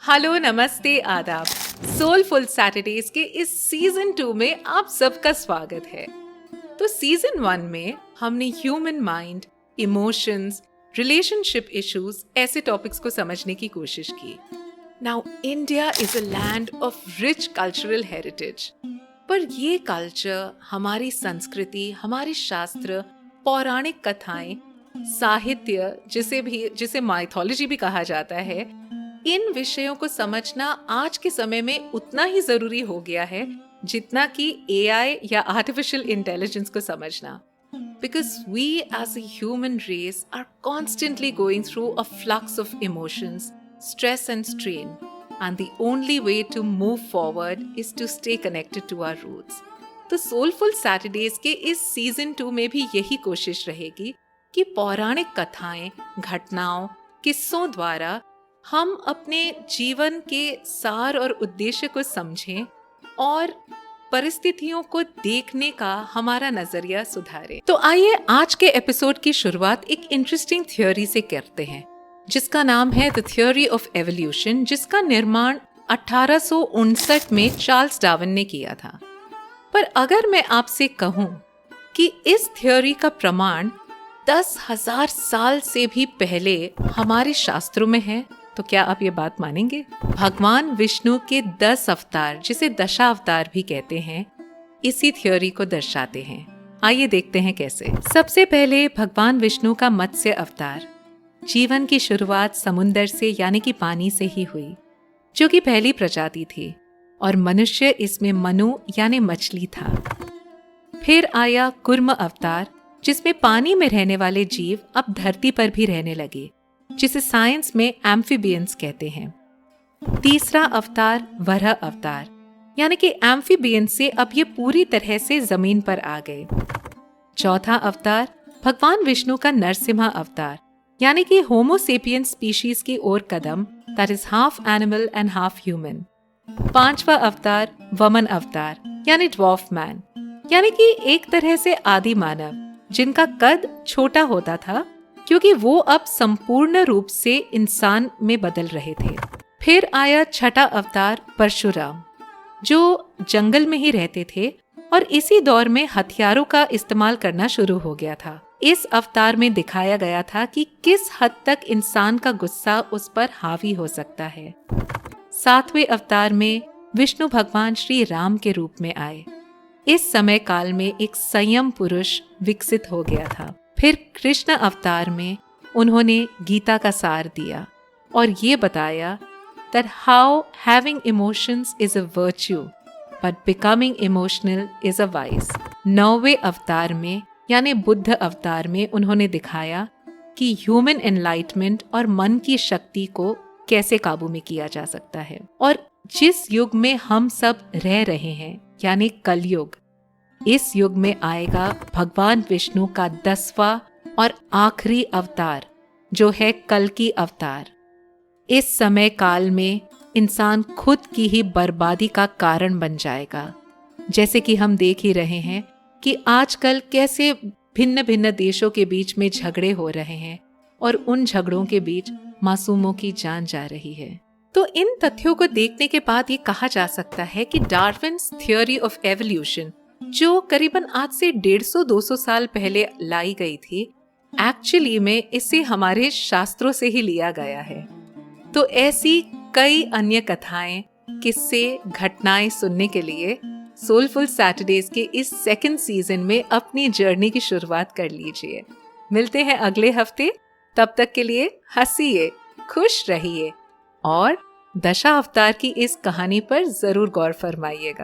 Hello, नमस्ते, आदाब। Soulful Saturdays के इस सीजन 2 में आप सबका स्वागत है। तो सीजन 1 में हमने human mind, emotions, relationship issues ऐसे टॉपिक्स को समझने की कोशिश की। Now India is a land of rich cultural heritage, पर ये कल्चर, हमारी संस्कृति, हमारे शास्त्र, पौराणिक कथाएं, साहित्य, जिसे माइथोलॉजी भी कहा जाता है, इन विषयों को समझना आज के समय में उतना ही जरूरी हो गया है जितना कि एआई या आर्टिफिशियल इंटेलिजेंस को समझना। Because we as a human race are constantly going through a flux of emotions, stress and strain, and the only way to move forward is to stay connected to our roots. तो soulful Saturdays के इस season 2 में भी यही कोशिश रहेगी कि पौराणिक कथाएं, घटनाओं, किस्सों द्वारा हम अपने जीवन के सार और उद्देश्य को समझें और परिस्थितियों को देखने का हमारा नजरिया सुधारें। तो आइए आज के एपिसोड की शुरुआत एक इंटरेस्टिंग थ्योरी से करते हैं, जिसका नाम है द थ्योरी ऑफ एवोल्यूशन, जिसका निर्माण 1859 में चार्ल्स डार्विन ने किया था। पर अगर मैं आपसे कहूं कि इस थ्योरी का प्रमाण 10,000 साल से भी पहले हमारे शास्त्रों में है, तो क्या आप ये बात मानेंगे? भगवान विष्णु के 10 अवतार, जिसे दशावतार भी कहते हैं, इसी थ्योरी को दर्शाते हैं। आइए देखते हैं कैसे। सबसे पहले भगवान विष्णु का मत्स्य अवतार। जीवन की शुरुआत समुंदर से यानी कि पानी से ही हुई, जो कि पहली प्रजाति थी, और मनुष्य इसमें मनु यानी मछली था। फिर आया कूर्म अवतार, जिसमें पानी में रहने वाले जीव अब धरती पर भी रहने लगे, जिसे साइंस में एम्फीबियंस कहते हैं। तीसरा अवतार वराह अवतार, यानी कि एम्फीबियंस से अब ये पूरी तरह से जमीन पर आ गए। चौथा अवतार भगवान विष्णु का नरसिम्हा अवतार, यानी कि होमो सेपियंस स्पीशीज की ओर कदम, that is half animal and half human. पांचवा अवतार वमन अवतार, यानी ड्वार्फ मैन, यानी कि एक तरह से आदि मानव, जिनका कद छोटा होता था क्योंकि वो अब संपूर्ण रूप से इंसान में बदल रहे थे। फिर आया छठा अवतार परशुराम, जो जंगल में ही रहते थे और इसी दौर में हथियारों का इस्तेमाल करना शुरू हो गया था। इस अवतार में दिखाया गया था कि किस हद तक इंसान का गुस्सा उस पर हावी हो सकता है। सातवें अवतार में विष्णु भगवान श्री राम के रूप में आए। इस समय काल में एक संयम पुरुष विकसित हो गया था। फिर कृष्ण अवतार में उन्होंने गीता का सार दिया और ये बताया that how having emotions is a virtue but becoming emotional is a vice। 9वें अवतार में यानी बुद्ध अवतार में उन्होंने दिखाया कि ह्यूमन एनलाइटमेंट और मन की शक्ति को कैसे काबू में किया जा सकता है। और जिस युग में हम सब रह रहे हैं यानी कलयुग, इस युग में आएगा भगवान विष्णु का 10वां और आखिरी अवतार, जो है कल्कि अवतार। इस समय काल में इंसान खुद की ही बर्बादी का कारण बन जाएगा, जैसे कि हम देख ही रहे हैं कि आजकल कैसे भिन्न भिन्न देशों के बीच में झगड़े हो रहे हैं और उन झगड़ों के बीच मासूमों की जान जा रही है। तो इन तथ्यों को देखने के बाद ये कहा जा सकता है कि डार्विन्स थ्योरी ऑफ एवोल्यूशन, जो करीबन आज से 150-200 साल पहले लाई गई थी, एक्चुअली में इसे हमारे शास्त्रों से ही लिया गया है। तो ऐसी कई अन्य कथाएं, किस्से, घटनाएं सुनने के लिए सोलफुल सैटरडेज के इस सेकंड सीजन में अपनी जर्नी की शुरुआत कर लीजिए। मिलते हैं अगले हफ्ते। तब तक के लिए हंसिए, खुश रहिए और दशा अवतार की इस कहानी पर जरूर गौर फरमाइएगा।